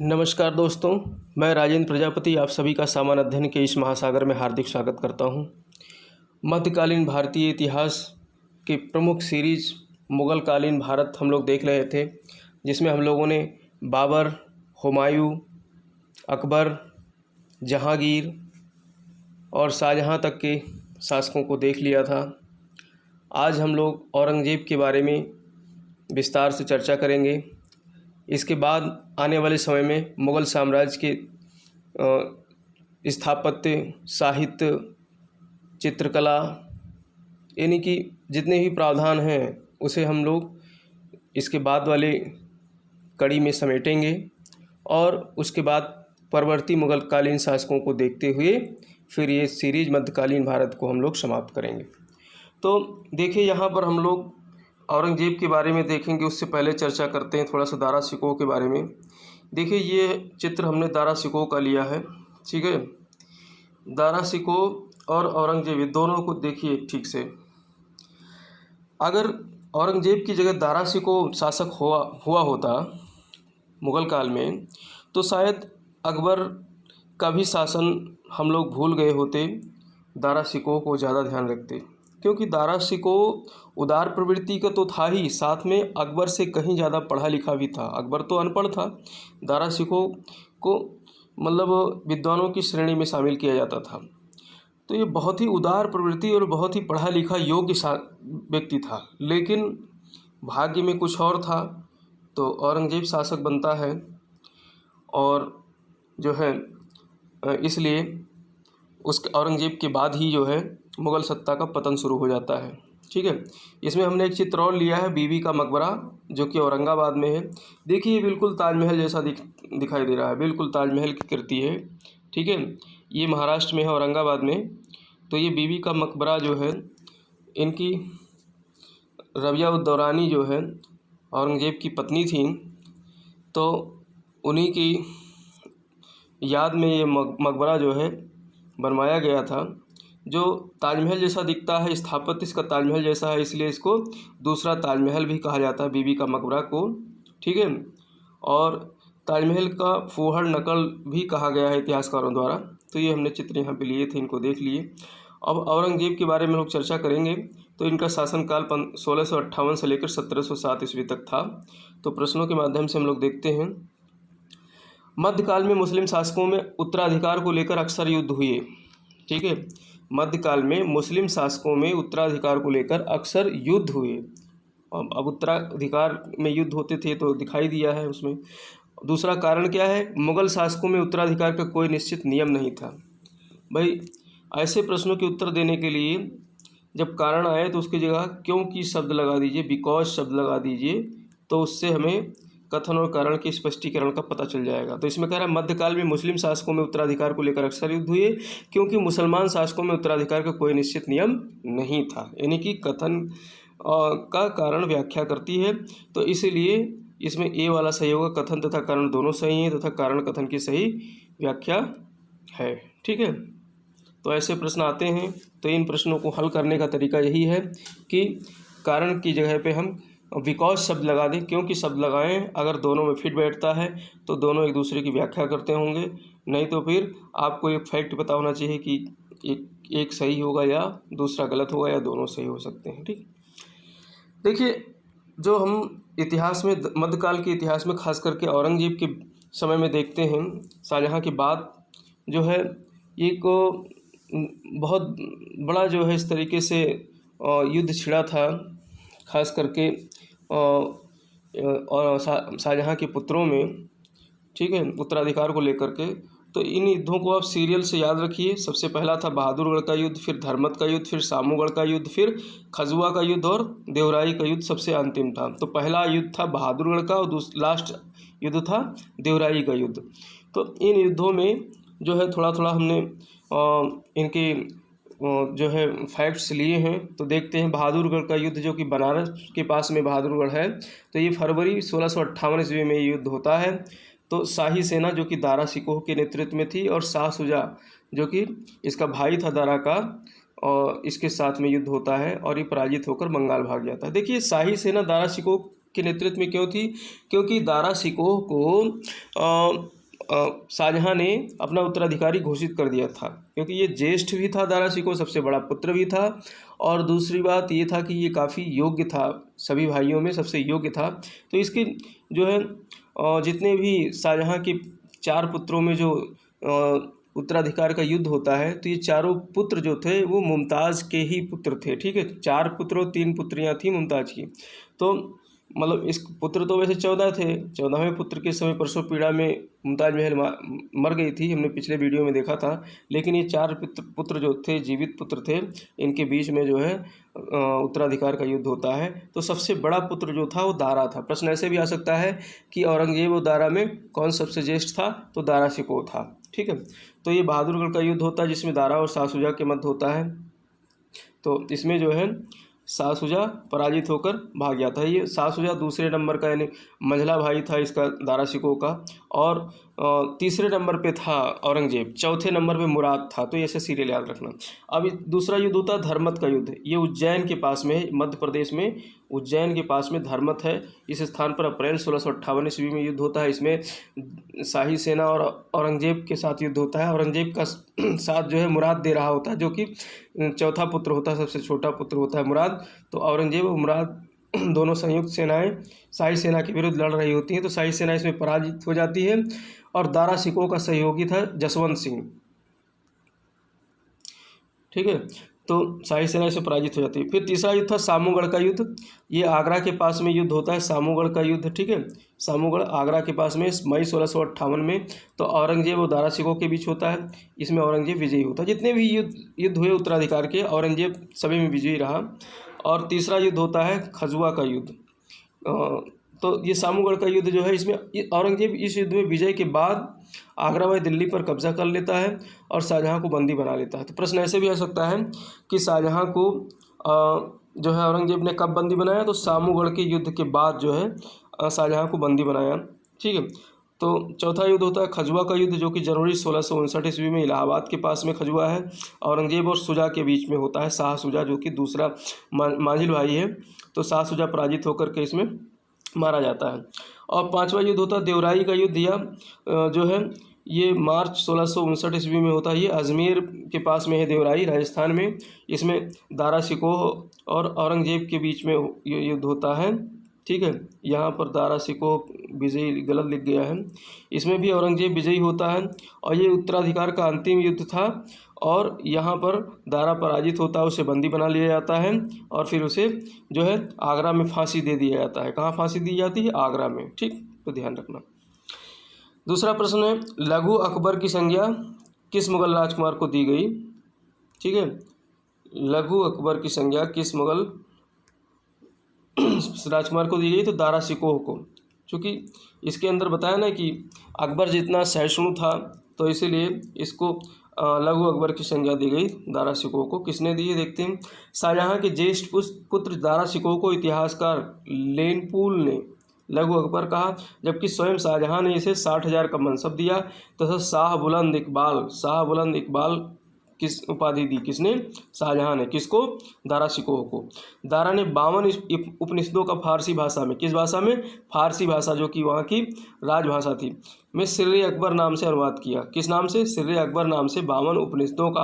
नमस्कार दोस्तों, मैं राजेंद्र प्रजापति आप सभी का सामान्य अध्ययन के इस महासागर में हार्दिक स्वागत करता हूं। मध्यकालीन भारतीय इतिहास की प्रमुख सीरीज मुग़ल कालीन भारत हम लोग देख रहे थे, जिसमें हम लोगों ने बाबर, हुमायूं, अकबर, जहांगीर और शाहजहां तक के शासकों को देख लिया था। आज हम लोग औरंगज़ेब के बारे में विस्तार से चर्चा करेंगे। इसके बाद आने वाले समय में मुग़ल साम्राज्य के स्थापत्य, साहित्य, चित्रकला यानी कि जितने भी प्रावधान हैं उसे हम लोग इसके बाद वाले कड़ी में समेटेंगे और उसके बाद परवर्ती मुग़ल कालीन शासकों को देखते हुए फिर ये सीरीज मध्यकालीन भारत को हम लोग समाप्त करेंगे। तो देखिए, यहाँ पर हम लोग औरंगज़ेब के बारे में देखेंगे। उससे पहले चर्चा करते हैं थोड़ा सा दारा शिकोह के बारे में। देखिए, ये चित्र हमने दारा शिकोह का लिया है, ठीक है। दारा शिकोह और औरंगज़ेब दोनों को देखिए ठीक से। अगर औरंगज़ेब की जगह दारा शिकोह शासक हुआ होता मुग़ल काल में, तो शायद अकबर का भी शासन हम लोग भूल गए होते, दारा शिकोह को ज़्यादा ध्यान रखते, क्योंकि दारा शिकोह उदार प्रवृत्ति का तो था ही, साथ में अकबर से कहीं ज़्यादा पढ़ा लिखा भी था। अकबर तो अनपढ़ था, दारा शिकोह को मतलब विद्वानों की श्रेणी में शामिल किया जाता था। तो ये बहुत ही उदार प्रवृत्ति और बहुत ही पढ़ा लिखा योग्य व्यक्ति था, लेकिन भाग्य में कुछ और था, तो औरंगज़ेब शासक बनता है और जो है इसलिए उस औरंगज़ेब के बाद ही जो है मुग़ल सत्ता का पतन शुरू हो जाता है, ठीक है। इसमें हमने एक चित्र और लिया है, बीबी का मकबरा, जो कि औरंगाबाद में है। देखिए, ये बिल्कुल ताजमहल जैसा दिखाई दे रहा है, बिल्कुल ताजमहल की कृति है, ठीक है। ये महाराष्ट्र में है, औरंगाबाद में। तो ये बीबी का मकबरा जो है, इनकी रबिया उद दौरानी जो है औरंगज़ेब की पत्नी थी, तो उन्हीं की याद में ये मकबरा जो है बनवाया गया था, जो ताजमहल जैसा दिखता है। स्थापत्य इसका ताजमहल जैसा है, इसलिए इसको दूसरा ताजमहल भी कहा जाता है, बीबी का मकबरा को, ठीक है। और ताजमहल का फूहड़ नकल भी कहा गया है इतिहासकारों द्वारा। तो ये हमने चित्र यहाँ पे लिए थे, इनको देख लिए। अब औरंगज़ेब के बारे में लोग चर्चा करेंगे। तो इनका शासनकाल 1658 से लेकर 1707 ईस्वी तक था। तो प्रश्नों के माध्यम से हम लोग देखते हैं। मध्यकाल में मुस्लिम शासकों में उत्तराधिकार को लेकर अक्सर युद्ध हुए, ठीक है। मध्यकाल में मुस्लिम शासकों में उत्तराधिकार को लेकर अक्सर युद्ध हुए। अब उत्तराधिकार में युद्ध होते थे तो दिखाई दिया है उसमें। दूसरा कारण क्या है? मुग़ल शासकों में उत्तराधिकार का कोई निश्चित नियम नहीं था। भाई, ऐसे प्रश्नों के उत्तर देने के लिए जब कारण आए तो उसकी जगह क्यों की शब्द लगा दीजिए, बिकॉज शब्द लगा दीजिए, तो उससे हमें कथन और कारण के स्पष्टीकरण का पता चल जाएगा। तो इसमें कह रहा है, मध्यकाल में मुस्लिम शासकों में उत्तराधिकार को लेकर अक्सर युद्ध हुए, क्योंकि मुसलमान शासकों में उत्तराधिकार का कोई निश्चित नियम नहीं था। यानी कि कथन का कारण व्याख्या करती है, तो इसीलिए इसमें ए वाला सही होगा। कथन तथा कारण दोनों सही हैं तथा कारण कथन की सही व्याख्या है, ठीक है। तो ऐसे प्रश्न आते हैं, तो इन प्रश्नों को हल करने का तरीका यही है कि कारण की जगह पे हम बिकॉज शब्द लगा दें, क्योंकि शब्द लगाएं। अगर दोनों में फिट बैठता है तो दोनों एक दूसरे की व्याख्या करते होंगे, नहीं तो फिर आपको एक फैक्ट पता होना चाहिए कि एक सही होगा या दूसरा गलत होगा या दोनों सही हो सकते हैं, ठीक। देखिए, जो हम इतिहास में मध्यकाल के इतिहास में खास करके औरंगज़ेब के समय में देखते हैं, शाहजहाँ के बाद जो है एक बहुत बड़ा जो है इस तरीके से युद्ध छिड़ा था, खास करके और शाहजहाँ के पुत्रों में, ठीक है, उत्तराधिकार को लेकर के। तो इन युद्धों को आप सीरियल से याद रखिए। सबसे पहला था बहादुरगढ़ का युद्ध, फिर धर्मत का युद्ध, फिर सामूगढ़ का युद्ध, फिर खजुआ का युद्ध और देवराई का युद्ध सबसे अंतिम था। तो पहला युद्ध था बहादुरगढ़ का और लास्ट युद्ध था देवराई का युद्ध। तो इन युद्धों में जो है थोड़ा थोड़ा हमने इनके जो है फैक्ट्स लिए हैं। तो देखते हैं, बहादुरगढ़ का युद्ध जो कि बनारस के पास में बहादुरगढ़ है, तो ये फरवरी 1658 ईस्वी में युद्ध होता है। तो शाही सेना जो कि दारा शिकोह के नेतृत्व में थी और शाह शुजा जो कि इसका भाई था दारा का, और इसके साथ में युद्ध होता है और ये पराजित होकर बंगाल भाग जाता है। देखिए, शाही सेना दारा शिकोह के नेतृत्व में क्यों थी? क्योंकि दारा शिकोह को शाहजहाँ ने अपना उत्तराधिकारी घोषित कर दिया था, क्योंकि ये ज्येष्ठ भी था, दारा शिकोह सबसे बड़ा पुत्र भी था, और दूसरी बात ये था कि ये काफ़ी योग्य था, सभी भाइयों में सबसे योग्य था। तो इसके जो है जितने भी शाहजहाँ के 4 पुत्रों में जो उत्तराधिकार का युद्ध होता है, तो ये चारों पुत्र जो थे वो मुमताज़ के ही पुत्र थे। ठीक है, 4 पुत्र और 3 पुत्रियाँ थी मुमताज़ की। तो मतलब इस पुत्र तो वैसे 14 थे, 14वें पुत्र के समय परसों पीड़ा में मुमताज़ महल मर गई थी, हमने पिछले वीडियो में देखा था। लेकिन ये 4 पुत्र जो थे, जीवित पुत्र थे, इनके बीच में जो है उत्तराधिकार का युद्ध होता है। तो सबसे बड़ा पुत्र जो था वो दारा था। प्रश्न ऐसे भी आ सकता है कि औरंगजेब और दारा में कौन सबसे ज्येष्ठ था? तो दारा शिकोह था। ठीक है, तो ये बहादुरगढ़ का युद्ध होता है जिसमें दारा और शाह शुजा के मध्य होता है। तो इसमें जो है शाह शुजा पराजित होकर भाग गया था। ये शाह शुजा दूसरे नंबर का यानी मंझला भाई था इसका, दारा शिकोह का, और तीसरे नंबर पे था औरंगजेब, चौथे नंबर पे मुराद था। तो ऐसे सीरियल याद रखना। अब दूसरा युद्ध होता है धर्मत का युद्ध। ये उज्जैन के पास में है, मध्य प्रदेश में उज्जैन के पास में धर्मत है। इस स्थान पर अप्रैल 1658 ईस्वी में युद्ध होता है। इसमें शाही सेना और औरंगजेब के साथ युद्ध होता है। औरंगजेब का साथ जो है मुराद दे रहा होता है, जो कि चौथा पुत्र होता है, सबसे छोटा पुत्र होता है मुराद। तो औरंगजेब और मुराद दोनों संयुक्त सेनाएं शाही सेना के विरुद्ध लड़ रही होती हैं। तो शाही सेना इसमें पराजित हो जाती है और दारा शिकोह का सहयोगी था जसवंत सिंह। ठीक है, तो शाही सेना से पराजित हो जाती है। फिर तीसरा युद्ध था सामूगढ़ का युद्ध। ये आगरा के पास में युद्ध होता है, सामूगढ़ का युद्ध। ठीक है, सामूगढ़ आगरा के पास में मई 1658 में। तो औरंगजेब और दारा शिकोह के बीच होता है। इसमें औरंगजेब विजयी होता है। जितने भी युद्ध हुए उत्तराधिकार के, औरंगजेब सभी में विजयी रहा। और तीसरा युद्ध होता है खजुआ का युद्ध। तो ये सामूगढ़ का युद्ध जो है, इसमें औरंगजेब इस युद्ध में विजय के बाद आगरा व दिल्ली पर कब्जा कर लेता है और शाहजहाँ को बंदी बना लेता है। तो प्रश्न ऐसे भी आ सकता है कि शाहजहाँ को जो है औरंगजेब ने कब बंदी बनाया? तो सामूगढ़ के युद्ध के बाद जो है शाहजहाँ को बंदी बनाया। ठीक है, तो चौथा युद्ध होता है खजुआ का युद्ध, जो कि जनवरी 1659 ईस्वी में इलाहाबाद के पास में खजुआ है। औरंगजेब और शुजा के बीच में होता है। शाह शुजा जो कि दूसरा मांझिल भाई है, तो शाह शुजा पराजित होकर के इसमें मारा जाता है। और पांचवा युद्ध होता है देवराई का युद्ध, या जो है ये मार्च 1659 ईस्वी में होता है। ये अजमेर के पास में है देवराई, राजस्थान में। इसमें दारा शिकोह और औरंगजेब के बीच में ये युद्ध होता है। ठीक है, यहाँ पर दारा शिकोह विजयी गलत लिख गया है, इसमें भी औरंगजेब विजयी होता है। और ये उत्तराधिकार का अंतिम युद्ध था। और यहाँ पर दारा पराजित होता है, उसे बंदी बना लिया जाता है और फिर उसे जो है आगरा में फांसी दे दिया जाता है। कहाँ फांसी दी जाती है? आगरा में। ठीक, तो ध्यान रखना। दूसरा प्रश्न है, लघु अकबर की संज्ञा किस मुगल राजकुमार को दी गई? ठीक है, लघु अकबर की संज्ञा किस मुगल राजकुमार को दी गई? तो दारा शिकोह को। क्योंकि इसके अंदर बताया ना कि अकबर जितना सहिष्णु था, तो इसीलिए इसको लघु अकबर की संज्ञा दी गई दारा शिकोह को। किसने दी है देखते हैं। शाहजहाँ के ज्येष्ठ पुत्र दारा शिकोह को इतिहासकार लेनपूल ने लघु अकबर कहा, जबकि स्वयं शाहजहाँ ने इसे 60,000 का मनसब दिया तथा शाह बुलंद इकबाल किस उपाधि दी? किसने? शाहजहाँ ने। किसको? दारा शिकोह को। दारा ने 52 उपनिषदों का फारसी भाषा में, किस भाषा में? फारसी भाषा, जो कि वहाँ की राजभाषा थी, में सिर्रे अकबर नाम से अनुवाद किया। किस नाम से? सिर्रे अकबर नाम से 52 उपनिषदों का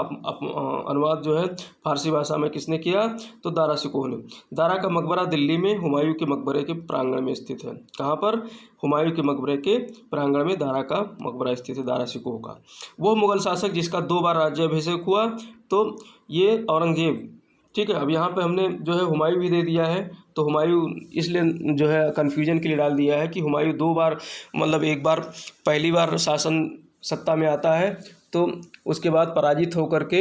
अनुवाद जो है फारसी भाषा में किसने किया? तो दारा शिकोह ने। दारा का मकबरा दिल्ली में हुमायूं के मकबरे के प्रांगण में स्थित है। कहाँ पर? हुमायूं के मकबरे के प्रांगण में दारा का मकबरा स्थित है, दारा शिकोह का। वो मुगल शासक जिसका 2 बार राज्याभिषेक हुआ, तो ये औरंगजेब। ठीक है, अब यहाँ पे हमने जो है हुमायूं भी दे दिया है, तो हुमायूं इसलिए जो है कन्फ्यूजन के लिए डाल दिया है कि हुमायूं 2 बार, मतलब एक बार पहली बार शासन सत्ता में आता है, तो उसके बाद पराजित होकर के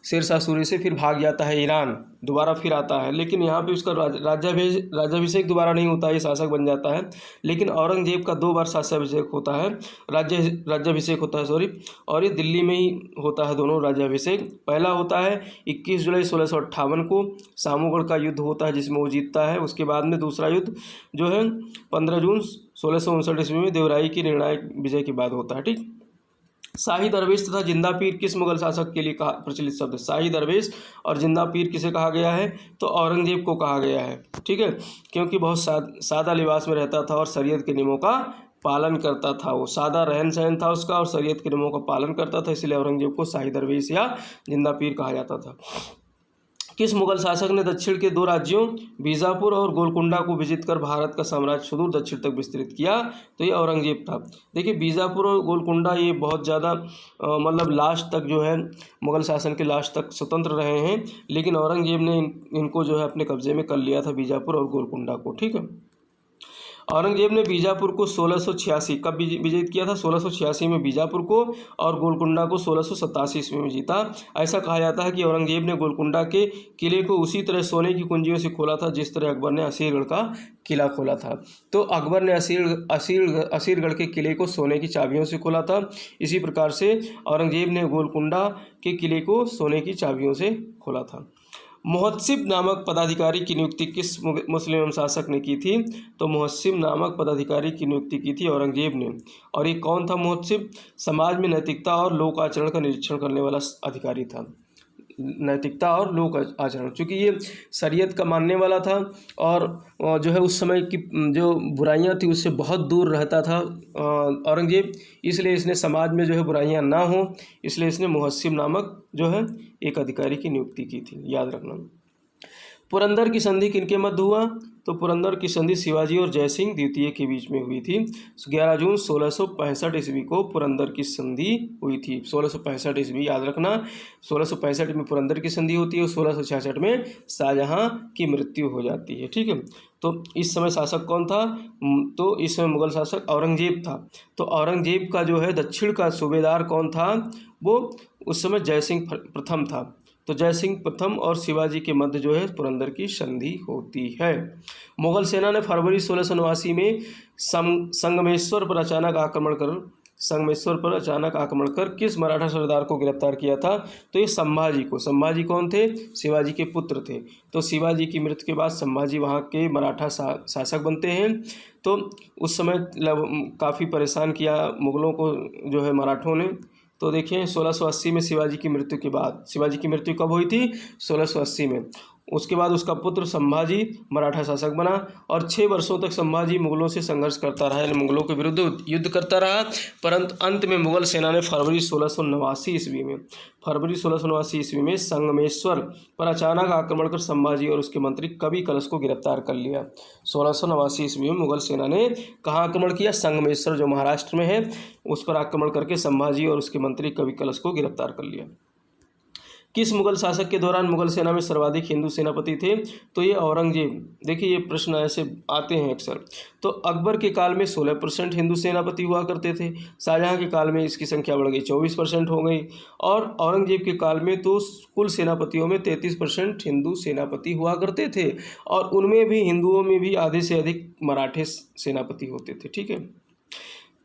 शेरशाह सूरी से फिर भाग जाता है ईरान, दोबारा फिर आता है। लेकिन यहाँ पे उसका राज्याभिषेक दोबारा नहीं होता है, ये शासक बन जाता है। लेकिन औरंगजेब का 2 बार शासनाभिषेक होता है, राज्याभिषेक होता है सॉरी, और ये दिल्ली में ही होता है दोनों राज्याभिषेक। पहला होता है 21 जुलाई 1658 को, सामूगढ़ का युद्ध होता है जिसमें वो जीतता है। उसके बाद में दूसरा युद्ध जो है 15 जून 1659 ईस्वी में देवराई की निर्णायक विजय के बाद होता है। ठीक, शाही दरवेश तथा जिंदा पीर किस मुगल शासक के लिए कहा प्रचलित शब्द है? शाही दरवेश और जिंदा पीर किसे कहा गया है? तो औरंगजेब को कहा गया है, ठीक है, क्योंकि बहुत सादा लिबास में रहता था और शरीयत के नियमों का पालन करता था। वो सादा रहन सहन था उसका और शरीयत के नियमों का पालन करता था, इसलिए औरंगजेब को शाही दरवेश या जिंदा पीर कहा जाता था। किस मुगल शासक ने दक्षिण के 2 राज्यों बीजापुर और गोलकुंडा को विजित कर भारत का साम्राज्य सुदूर दक्षिण तक विस्तृत किया? तो ये औरंगजेब था। देखिए बीजापुर और गोलकुंडा ये बहुत ज़्यादा मतलब लास्ट तक जो है मुगल शासन के लास्ट तक स्वतंत्र रहे हैं, लेकिन औरंगजेब ने इनको जो है अपने कब्जे में कर लिया था, बीजापुर और गोलकुंडा को, ठीक है। औरंगजेब ने बीजापुर को 1686 कब विजित किया था? 1686 में बीजापुर को, और गोलकुंडा को 1687 ईस्वी में जीता। ऐसा कहा जाता है कि औरंगजेब ने गोलकुंडा के किले को उसी तरह सोने की कुंजियों से खोला था जिस तरह अकबर ने असीरगढ़ का किला खोला था। तो अकबर ने असीरगढ़ के किले को सोने की चाबियों से खोला था, इसी प्रकार से औरंगजेब ने गोलकुंडा के किले को सोने की चाबियों से खोला था। मुहत्सिब नामक पदाधिकारी की नियुक्ति किस मुस्लिम शासक ने की थी? तो मुहत्सिब नामक पदाधिकारी की नियुक्ति की थी औरंगजेब ने। और ये कौन था मुहत्सिब? समाज में नैतिकता और लोक आचरण का निरीक्षण करने वाला अधिकारी था। नैतिकता और लोक आचरण, चूँकि ये शरीयत का मानने वाला था और जो है उस समय की जो बुराइयां थी उससे बहुत दूर रहता था औरंगजेब, इसलिए इसने समाज में जो है बुराइयां ना हो, इसलिए इसने मुहस्सिब नामक जो है एक अधिकारी की नियुक्ति की थी, याद रखना। पुरंदर की संधि किनके मध्य हुआ? तो पुरंदर की संधि शिवाजी और जयसिंह द्वितीय के बीच में हुई थी। 11 जून 1665 ईस्वी को पुरंदर की संधि हुई थी। 1665 ईस्वी याद रखना, 1665 में पुरंदर की संधि होती है और 1666 में शाहजहां की मृत्यु हो जाती है, ठीक है। तो इस समय शासक कौन था? तो इस समय मुगल शासक औरंगजेब था। तो औरंगजेब का जो है दक्षिण का सूबेदार कौन था? वो उस समय जयसिंह प्रथम था। तो जयसिंह प्रथम और शिवाजी के मध्य जो है पुरंदर की संधि होती है। मुगल सेना ने फरवरी 1689 में संगमेश्वर पर अचानक आक्रमण कर किस मराठा सरदार को गिरफ्तार किया था? तो ये संभाजी को। संभाजी कौन थे? शिवाजी के पुत्र थे। तो शिवाजी की मृत्यु के बाद संभाजी वहाँ के मराठा शासक बनते हैं। तो उस समय काफ़ी परेशान किया मुगलों को जो है मराठों ने। तो देखिए 1680 में शिवाजी की मृत्यु के बाद, शिवाजी की मृत्यु कब हुई थी? 1680 में। उसके बाद उसका पुत्र संभाजी मराठा शासक बना और 6 वर्षों तक संभाजी मुगलों से संघर्ष करता रहा, यानी मुगलों के विरुद्ध युद्ध करता रहा। परंतु अंत में मुगल सेना ने फरवरी 1689 ईस्वी में संगमेश्वर पर अचानक आक्रमण कर संभाजी और उसके मंत्री कवि कलश को गिरफ्तार कर लिया। 1689 ईस्वी में मुगल सेना ने कहाँ आक्रमण किया? संगमेश्वर जो महाराष्ट्र में है उस पर आक्रमण करके संभाजी और उसके मंत्री कवि कलश को गिरफ्तार कर लिया। किस मुगल शासक के दौरान मुगल सेना में सर्वाधिक हिंदू सेनापति थे? तो ये औरंगजेब। देखिए ये प्रश्न ऐसे आते हैं अक्सर। तो अकबर के काल में 16% हिंदू सेनापति हुआ करते थे, शाहजहां के काल में इसकी संख्या बढ़ गई 24% हो गई, और औरंगजेब के काल में तो कुल सेनापतियों में 33% हिंदू सेनापति हुआ करते थे, और उनमें भी हिंदुओं में भी आधे से अधिक मराठे सेनापति होते थे, ठीक है।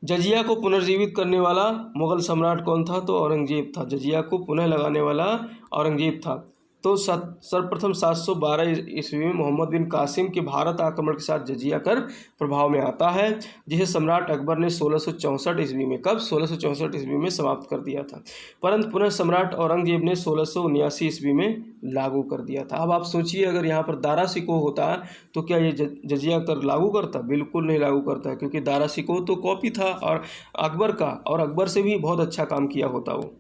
जजिया को पुनर्जीवित करने वाला मुगल सम्राट कौन था? तो औरंगजेब था। जजिया को पुनः लगाने वाला औरंगजेब था। तो सर्वप्रथम 712 ईस्वी में मोहम्मद बिन कासिम के भारत आक्रमण के साथ जजिया कर प्रभाव में आता है, जिसे सम्राट अकबर ने 1664 ईस्वी में, कब? 1664 ईस्वी में समाप्त कर दिया था, परंतु पुनः सम्राट औरंगजेब ने 1679 ईस्वी में लागू कर दिया था। अब आप सोचिए अगर यहाँ पर दारा शिकोह होता तो क्या ये जजिया कर लागू करता? बिल्कुल नहीं लागू करता, क्योंकि दारा शिकोह तो कॉपी था और अकबर का, और अकबर से भी बहुत अच्छा काम किया होता वो।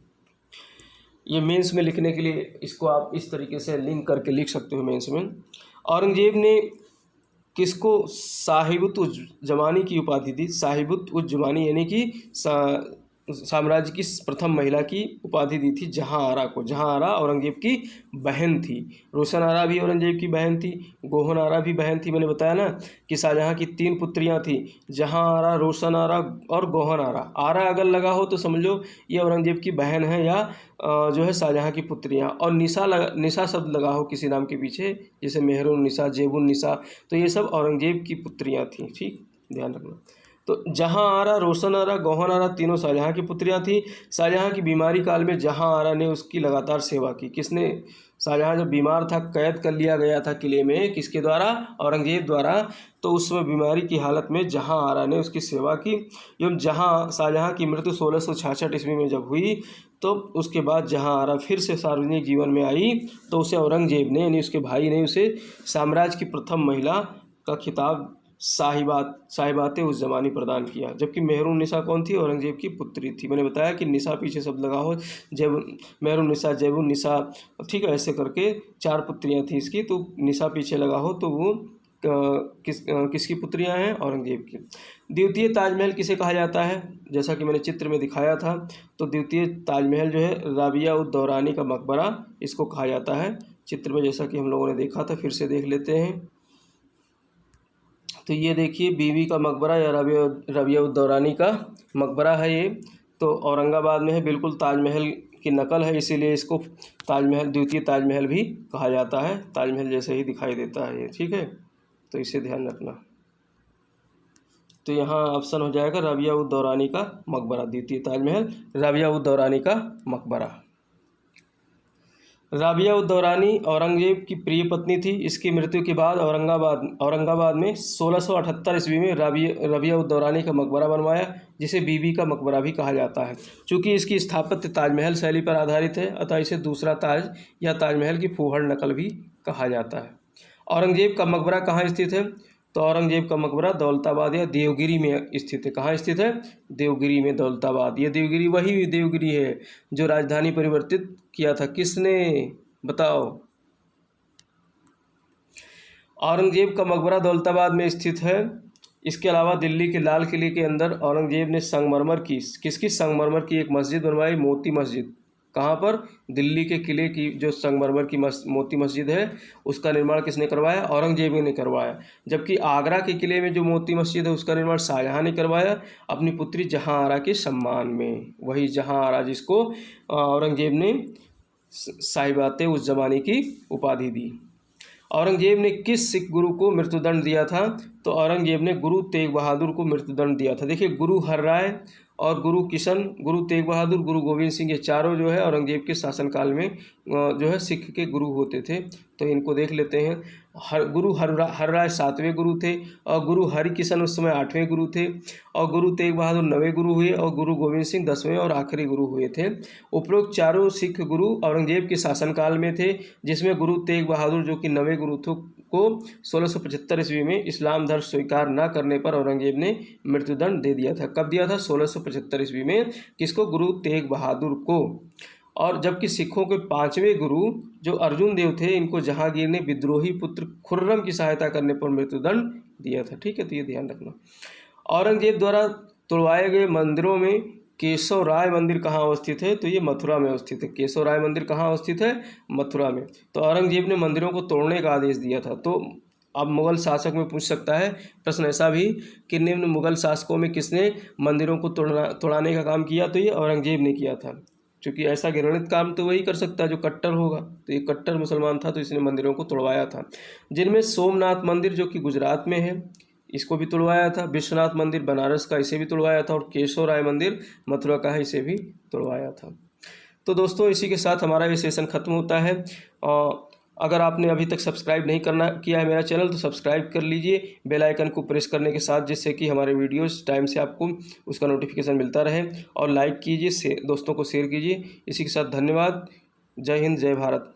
ये मेंस में लिखने के लिए इसको आप इस तरीके से लिंक करके लिख सकते हो मेंस में। औरंगजेब ने किसको साहिबुत-उज़-ज़मानी की उपाधि दी? साहिबुत-उज़-ज़मानी यानी कि साम्राज्य की प्रथम महिला की उपाधि दी थी जहां आरा को। जहां आरा औरंगजेब की बहन थी। रोशन आरा भी औरंगजेब की बहन थी, गोहन आरा भी बहन थी। मैंने बताया ना कि शाहजहां की 3 पुत्रियां थी, जहां आरा, रोशन आरा और गोहन आरा। आरा अगर लगा हो तो समझ लो ये औरंगजेब की बहन है या जो है शाहजहां की पुत्रियां। और निशा शब्द लगा हो किसी नाम के पीछे, जैसे मेहरुन निशा, जेबुन निशा, तो ये सब औरंगजेब की पुत्रियां थी, ठीक, ध्यान रखना। तो जहाँ आरा, रोशन आरा, गौहर आरा तीनों शाहजहाँ की पुत्रियाँ थीं। शाहजहाँ की बीमारी काल में जहाँ आरा ने उसकी लगातार सेवा की। किसने? शाहजहाँ जब बीमार था, कैद कर लिया गया था किले में, किसके द्वारा? औरंगजेब द्वारा। तो उस समय बीमारी की हालत में जहाँ आरा ने उसकी सेवा की। एवं जहाँ शाहजहाँ की मृत्यु 1666 ईस्वी में जब हुई, तो उसके बाद जहाँ आरा फिर से सार्वजनिक जीवन में आई, तो उसे औरंगजेब ने, यानी उसके भाई ने, उसे साम्राज्य की प्रथम महिला का खिताब साहिबाते उस ज़मानी प्रदान किया। जबकि मेहरुन्निसा कौन थी? औरंगजेब की पुत्री थी। मैंने बताया कि निसा पीछे शब्द लगा हो, जैब मेहरुन्निसा, जैबुन्निसा, ठीक है, ऐसे करके 4 पुत्रियां थी इसकी, तो निसा पीछे लगा हो तो वो किसकी पुत्रियां हैं? औरंगजेब की। द्वितीय ताजमहल किसे कहा जाता है? जैसा कि मैंने चित्र में दिखाया था, तो द्वितीय ताजमहल जो है राबिया उद दौरानी का मकबरा, इसको कहा जाता है। चित्र में जैसा कि हम लोगों ने देखा था, फिर से देख लेते हैं। तो ये देखिए बीवी का मकबरा या राबिया उद दौरानी का मकबरा है ये। तो औरंगाबाद में है, बिल्कुल ताजमहल की नकल है, इसीलिए इसको ताजमहल, द्वितीय ताजमहल भी कहा जाता है। ताजमहल जैसे ही दिखाई देता है ये, ठीक है, तो इसे ध्यान रखना। तो यहाँ ऑप्शन हो जाएगा राबिया उद दौरानी का मकबरा, द्वितीय ताजमहल राबिया उद दौरानी का मकबरा। राबिया उद दौरानी औरंगजेब की प्रिय पत्नी थी। इसकी मृत्यु के बाद औरंगाबाद में 1678 ईस्वी में राबिया उद दौरानी का मकबरा बनवाया, जिसे बीबी का मकबरा भी कहा जाता है। चूँकि इसकी स्थापत्य ताजमहल शैली पर आधारित है, अतः इसे दूसरा ताज या ताजमहल की फूहड़ नकल भी कहा जाता है। औरंगजेब का मकबरा कहाँ स्थित है? तो औरंगजेब का मकबरा दौलताबाद या देवगिरी में स्थित है। कहाँ स्थित है? देवगिरी में, दौलताबाद। ये देवगिरी वही देवगिरी है जो राजधानी परिवर्तित किया था किसने? बताओ। औरंगजेब का मकबरा दौलताबाद में स्थित है। इसके अलावा दिल्ली के लाल किले के अंदर औरंगजेब ने संगमरमर की, किसकी? संगमरमर की एक मस्जिद बनवाई, मोती मस्जिद। कहाँ पर? दिल्ली के किले की जो संगमरमर की मोती मस्जिद है, उसका निर्माण किसने करवाया? औरंगजेब ने करवाया। जबकि आगरा के किले में जो मोती मस्जिद है, उसका निर्माण शाहजहाँ ने करवाया अपनी पुत्री जहाँ आरा के सम्मान में। वही जहाँ आरा जिसको औरंगजेब ने साहिबाते उस ज़माने की उपाधि दी। औरंगजेब ने किस सिख गुरु को मृत्युदंड दिया था? तो औरंगजेब ने गुरु तेग बहादुर को मृत्युदंड दिया था। देखिए, गुरु हरराय और गुरु किशन, गुरु तेग बहादुर, गुरु गोविंद सिंह, ये चारों जो है औरंगजेब के शासनकाल में जो है सिख के गुरु होते थे। तो इनको देख लेते हैं। गुरु हरराय 7वें गुरु थे, और गुरु हरिकिशन उस समय 8वें गुरु थे, और गुरु तेग बहादुर 9वें गुरु हुए, और गुरु गोविंद सिंह 10वें और आखिरी गुरु हुए थे। उपरोक्त चारों सिख गुरु औरंगजेब के शासनकाल में थे, जिसमें गुरु तेग बहादुर जो कि 9वें गुरु थे को 1675 ईस्वी में इस्लाम धर्म स्वीकार न करने पर औरंगजेब ने मृत्युदंड दे दिया था। कब दिया था? 1675 ईस्वी में। किसको? गुरु तेग बहादुर को। और जबकि सिखों के 5वें गुरु जो अर्जुन देव थे, इनको जहांगीर ने विद्रोही पुत्र खुर्रम की सहायता करने पर मृत्युदंड दिया था। ठीक है, तो ये ध्यान रखना। औरंगजेब द्वारा तोड़वाए गए मंदिरों में केशव राय मंदिर कहाँ अवस्थित है? तो ये मथुरा में अवस्थित है। केशव राय मंदिर कहाँ अवस्थित है? मथुरा में। तो औरंगजेब ने मंदिरों को तोड़ने का आदेश दिया था। तो अब मुगल शासक में पूछ सकता है प्रश्न ऐसा भी कि निम्न मुगल शासकों में किसने मंदिरों को तोड़ाने का काम किया? तो ये औरंगजेब ने किया था। क्योंकि ऐसा घृणित काम तो वही कर सकता है जो कट्टर होगा। तो ये कट्टर मुसलमान था, तो इसने मंदिरों को तोड़वाया था। जिनमें सोमनाथ मंदिर जो कि गुजरात में है, इसको भी तोड़वाया था। विश्वनाथ मंदिर बनारस का, इसे भी तोड़वाया था। और केशव राय मंदिर मथुरा का है, इसे भी तोड़वाया था। तो दोस्तों, इसी के साथ हमारा ये सेशन खत्म होता है। अगर आपने अभी तक सब्सक्राइब नहीं किया है मेरा चैनल, तो सब्सक्राइब कर लीजिए बेल आइकन को प्रेस करने के साथ, जिससे कि हमारे वीडियोस टाइम से आपको उसका नोटिफिकेशन मिलता रहे। और लाइक कीजिए, दोस्तों को शेयर कीजिए। इसी के साथ धन्यवाद। जय हिंद, जय भारत।